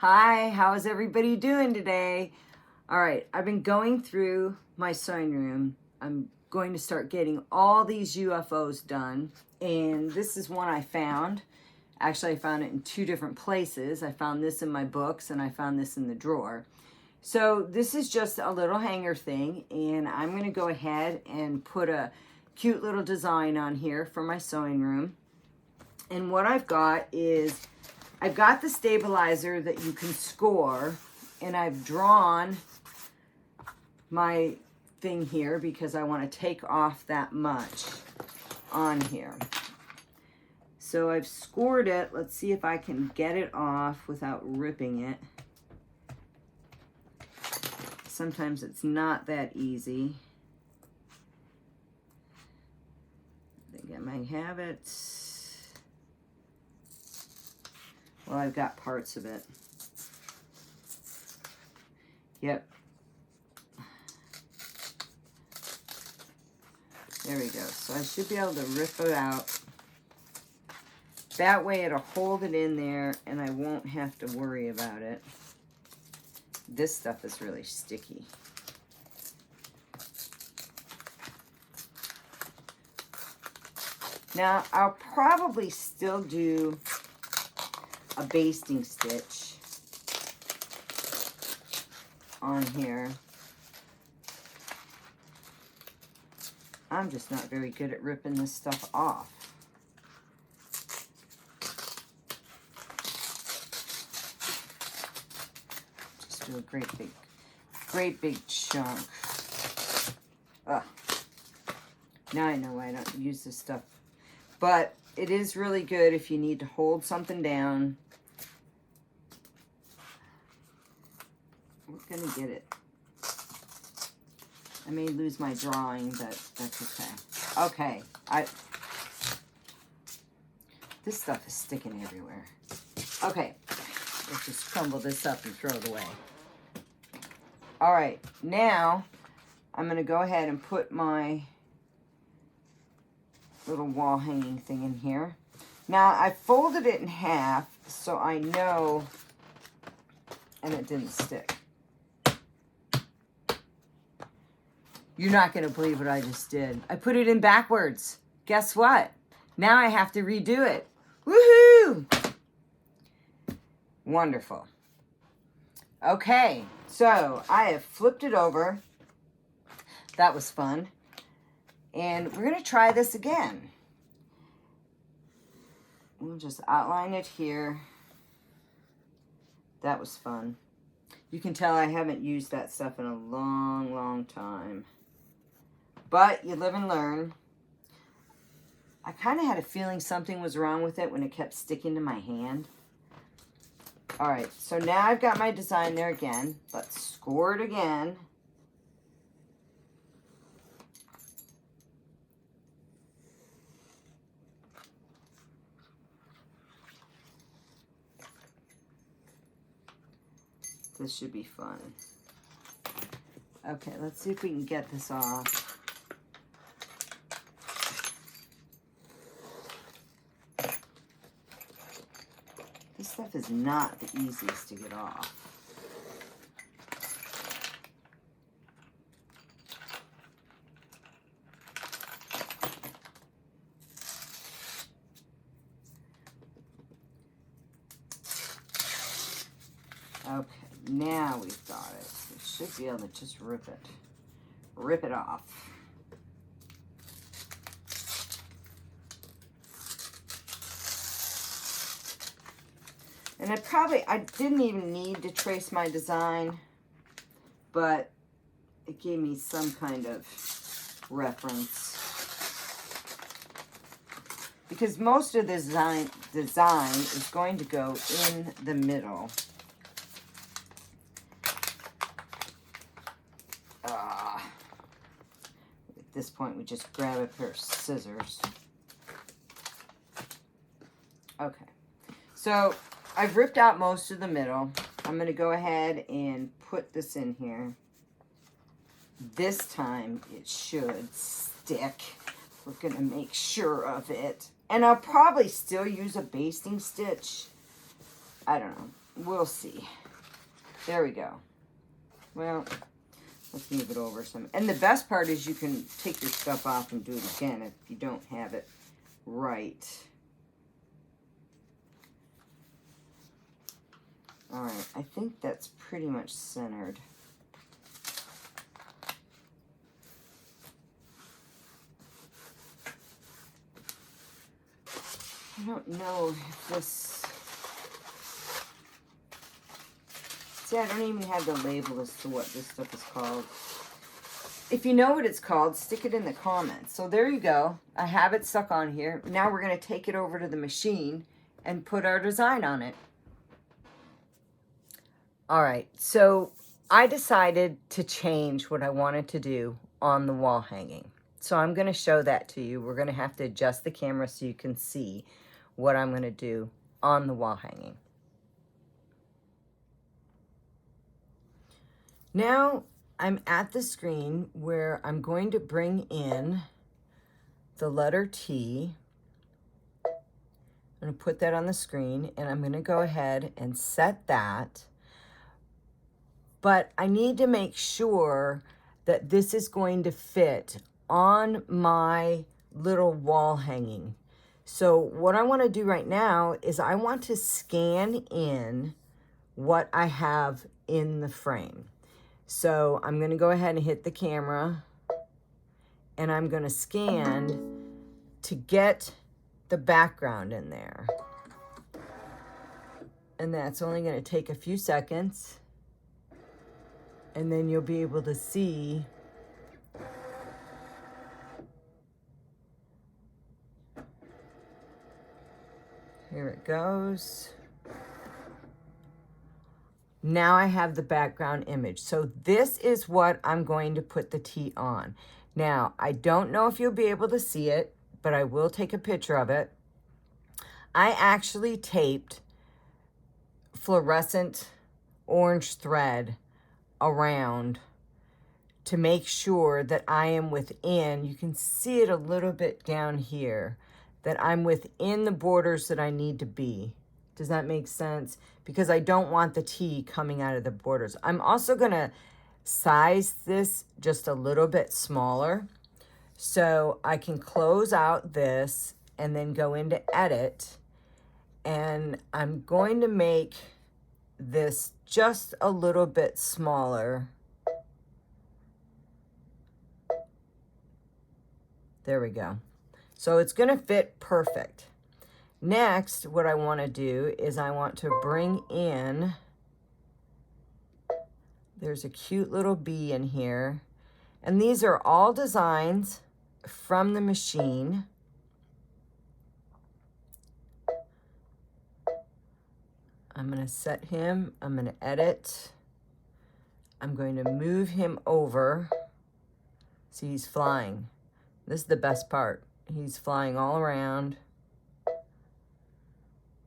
Hi, how is everybody doing today? All right, I've been going through my sewing room. I'm going to start getting all these UFOs done. And this is one I found. Actually, I found it in two different places. I found this in my books and I found this in the drawer. So this is just a little hanger thing, and I'm going to go ahead and put a cute little design on here for my sewing room. And what I've got is, I've got the stabilizer that you can score, and I've drawn my thing here because I want to take off that much on here. So I've scored it. Let's see if I can get it off without ripping it. Sometimes it's not that easy. I think I might have it. Well, I've got parts of it. Yep. There we go. So I should be able to rip it out. That way it'll hold it in there and I won't have to worry about it. This stuff is really sticky. Now, I'll probably still do a basting stitch on here. I'm just not very good at ripping this stuff off. Just do a great big chunk. Ugh. Now I know why I don't use this stuff. But it is really good if you need to hold something down. We're gonna get it. I may lose my drawing, but that's okay. Okay, this stuff is sticking everywhere. Okay, let's just crumble this up and throw it away. All right, now I'm gonna go ahead and put my little wall hanging thing in here. Now I folded it in half so I know, and it didn't stick. You're not going to believe what I just did. I put it in backwards. Guess what? Now I have to redo it. Woohoo! Wonderful. Okay, so I have flipped it over. That was fun. And we're going to try this again. We'll just outline it here. That was fun. You can tell I haven't used that stuff in a long, long time. But you live and learn. I kind of had a feeling something was wrong with it when it kept sticking to my hand. All right, so now I've got my design there again. Let's score it again. This should be fun. Okay, let's see if we can get this off. This stuff is not the easiest to get off. Okay, now we've got it. We should be able to just rip it off. And I didn't even need to trace my design, but it gave me some kind of reference. Because most of the design is going to go in the middle. At this point, we just grab a pair of scissors. Okay, so I've ripped out most of the middle. I'm going to go ahead and put this in here. This time it should stick. We're going to make sure of it. And I'll probably still use a basting stitch. I don't know. we'll see. There we go. Well, let's move it over some. And the best part is you can take your stuff off and do it again if you don't have it right. All right, I think that's pretty much centered. I don't know if this... See, I don't even have the label as to what this stuff is called. If you know what it's called, stick it in the comments. So there you go. I have it stuck on here. Now we're going to take it over to the machine and put our design on it. All right, so I decided to change what I wanted to do on the wall hanging. So I'm going to show that to you. We're going to have to adjust the camera so you can see what I'm going to do on the wall hanging. Now I'm at the screen where I'm going to bring in the letter T. I'm going to put that on the screen, and I'm going to go ahead and set that. But I need to make sure that this is going to fit on my little wall hanging. So what I want to do right now is I want to scan in what I have in the frame. So I'm going to go ahead and hit the camera, and I'm going to scan to get the background in there. And that's only going to take a few seconds. And then you'll be able to see here it goes. Now I have the background image. So this is what I'm going to put the T on. Now, I don't know if you'll be able to see it, but I will take a picture of it. I actually taped fluorescent orange thread around to make sure that I am within, you can see it a little bit down here, that I'm within the borders that I need to be. Does that make sense? Because I don't want the T coming out of the borders. I'm also gonna size this just a little bit smaller so I can close out this and then go into edit, and I'm going to make this just a little bit smaller. There we go. So it's going to fit perfect. Next, what I want to do is I want to bring in, there's a cute little bee in here, and these are all designs from the machine. I'm going to set him, I'm going to edit, I'm going to move him over. See, he's flying. This is the best part. He's flying all around,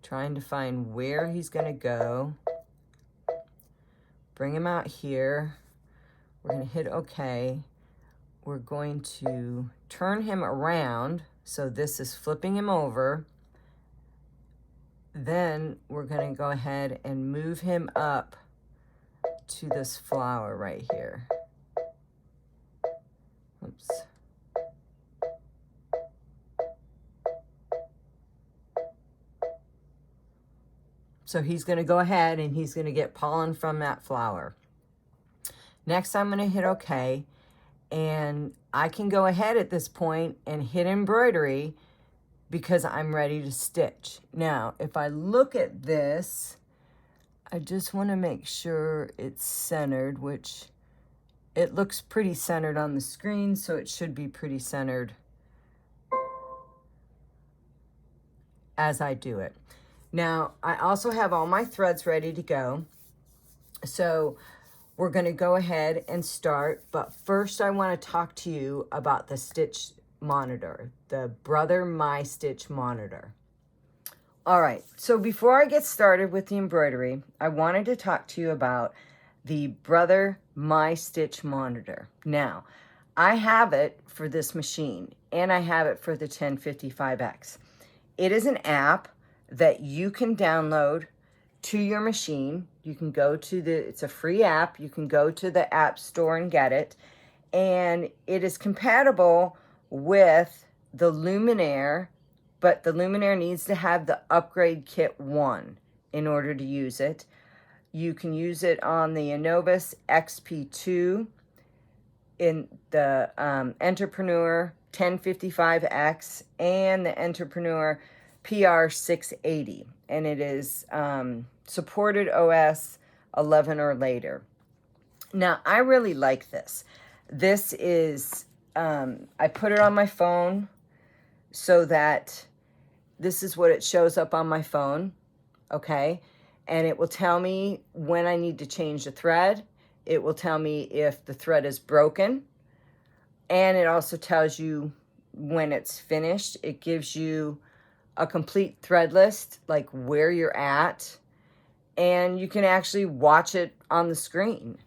trying to find where he's going to go. Bring him out here. We're going to hit OK. We're going to turn him around. So this is flipping him over. Then we're going to go ahead and move him up to this flower right here. Oops. So he's going to go ahead and he's going to get pollen from that flower. Next, I'm going to hit OK. And I can go ahead at this point and hit embroidery because I'm ready to stitch. Now, if I look at this, I just want to make sure it's centered, which it looks pretty centered on the screen, so it should be pretty centered as I do it. Now, I also have all my threads ready to go. So we're going to go ahead and start. But first, I want to talk to you about the stitch monitor, the Brother My Stitch monitor. All right, so before I get started with the embroidery, I wanted to talk to you about the Brother My Stitch monitor. Now, I have it for this machine, and I have it for the 1055X. It is an app that you can download to your machine. You can go to it's a free app. You can go to the app store and get it. And it is compatible with the Luminiare, but the Luminiare needs to have the upgrade kit 1 in order to use it. You can use it on the Innovus XP2, in the Entrepreneur 1055X, and the Entrepreneur PR680. And it is supported OS 11 or later. Now, I really like this. This is, I put it on my phone so that this is what it shows up on my phone, okay? And it will tell me when I need to change the thread. It will tell me if the thread is broken. And it also tells you when it's finished. It gives you a complete thread list, like where you're at. And you can actually watch it on the screen.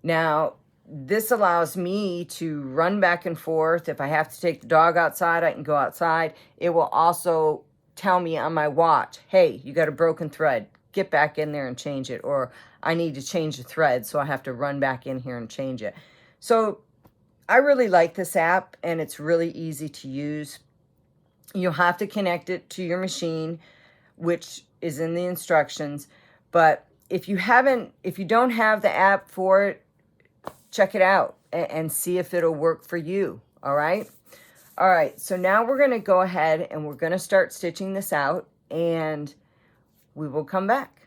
Now, this allows me to run back and forth. If I have to take the dog outside, I can go outside. It will also tell me on my watch, hey, you got a broken thread. Get back in there and change it. Or I need to change the thread, so I have to run back in here and change it. So I really like this app, and it's really easy to use. You'll have to connect it to your machine, which is in the instructions. But if you don't have the app for it, check it out and see if it'll work for you, all right? All right, so now we're gonna go ahead and we're gonna start stitching this out, and we will come back.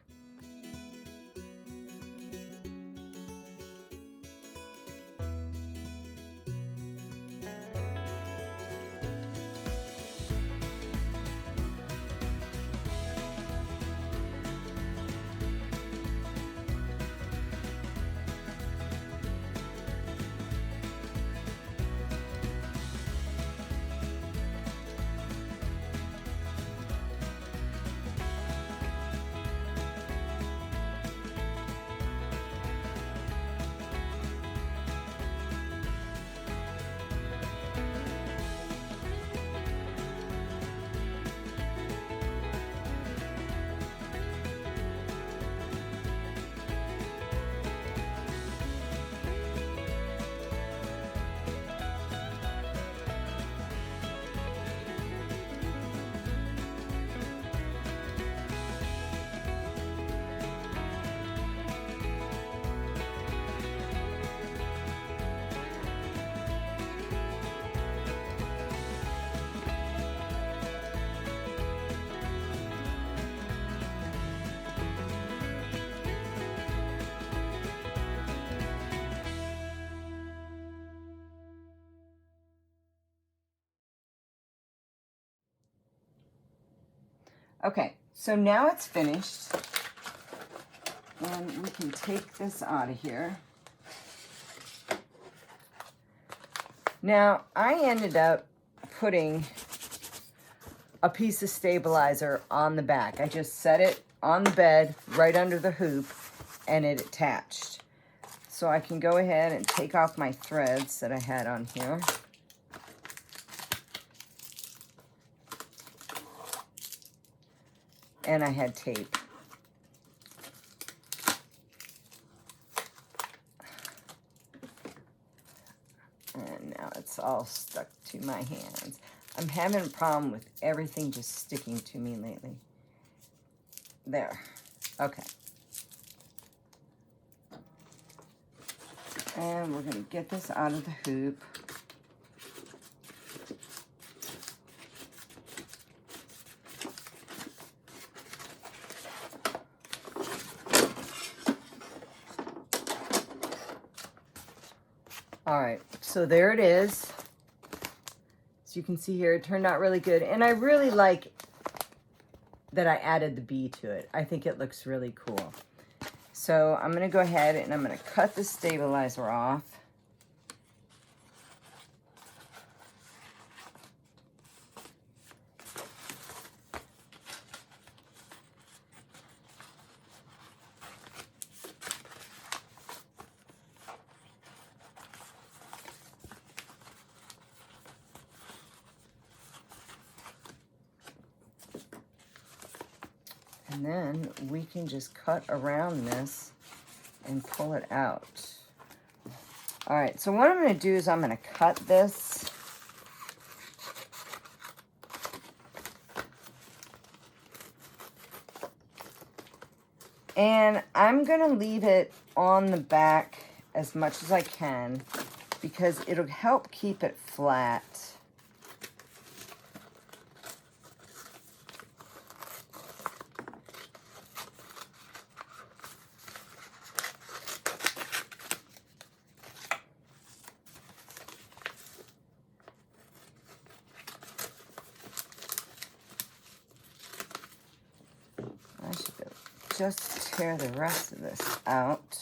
Okay, so now it's finished, and we can take this out of here. Now, I ended up putting a piece of stabilizer on the back. I just set it on the bed right under the hoop, and it attached. So I can go ahead and take off my threads that I had on here. And I had tape. And now it's all stuck to my hands. I'm having a problem with everything just sticking to me lately. There. Okay. And we're going to get this out of the hoop. All right, so there it is. As you can see here, it turned out really good. And I really like that I added the bee to it. I think it looks really cool. So I'm gonna go ahead and I'm gonna cut the stabilizer off. And then we can just cut around this and pull it out. All right, so what I'm going to do is I'm going to cut this. And I'm going to leave it on the back as much as I can because it'll help keep it flat. I should just tear the rest of this out.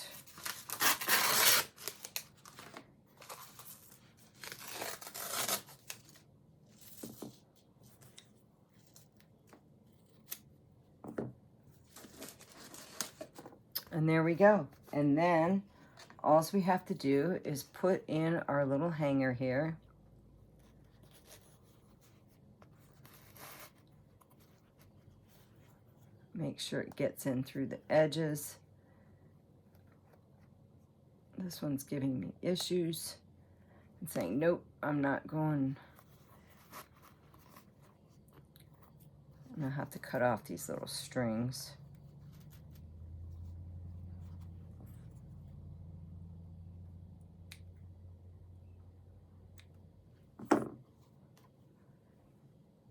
And there we go. And then all we have to do is put in our little hanger here. Make sure it gets in through the edges. This one's giving me issues and saying, nope, I'm not going. I'm gonna have to cut off these little strings.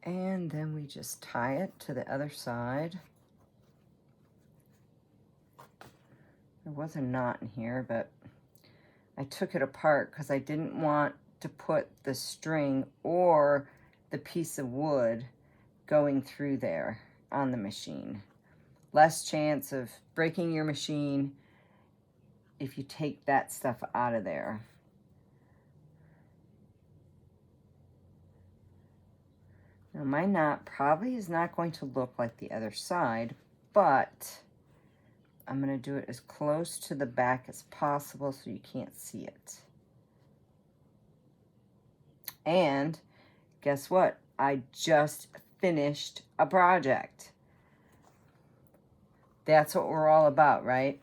And then we just tie it to the other side. There was a knot in here, but I took it apart because I didn't want to put the string or the piece of wood going through there on the machine. Less chance of breaking your machine if you take that stuff out of there. Now my knot probably is not going to look like the other side, but I'm going to do it as close to the back as possible so you can't see it. And guess what? I just finished a project. That's what we're all about, right?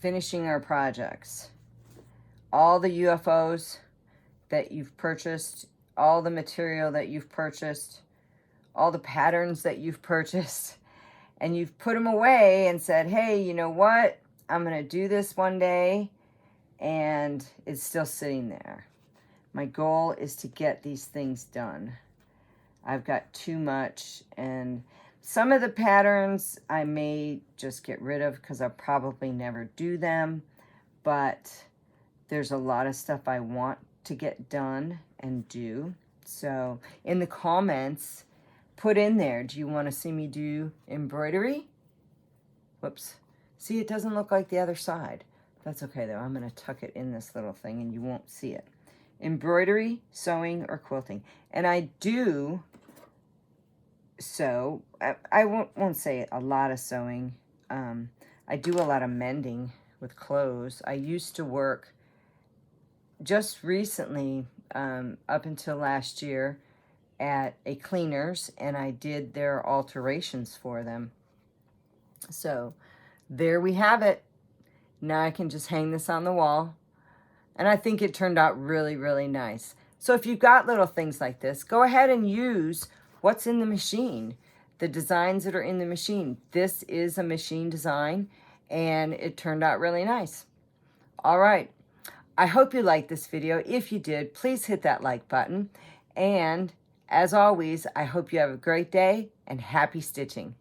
Finishing our projects. All the UFOs that you've purchased, all the material that you've purchased, all the patterns that you've purchased, and you've put them away and said, hey, you know what? I'm going to do this one day, and it's still sitting there. My goal is to get these things done. I've got too much, and some of the patterns I may just get rid of because I'll probably never do them, but there's a lot of stuff I want to get done and do. So in the comments, put in there, do you want to see me do embroidery? Whoops. See, it doesn't look like the other side. That's okay though. I'm going to tuck it in this little thing and you won't see it. Embroidery, sewing, or quilting. And I do sew. I won't say a lot of sewing. I do a lot of mending with clothes. I used to work just recently, up until last year, at a cleaner's, and I did their alterations for them. So there we have it. Now I can just hang this on the wall, and I think it turned out really, really nice. So if you've got little things like this, go ahead and use what's in the machine, the designs that are in the machine. This is a machine design, and it turned out really nice. All right. I hope you liked this video. If you did, please hit that like button. And as always, I hope you have a great day and happy stitching.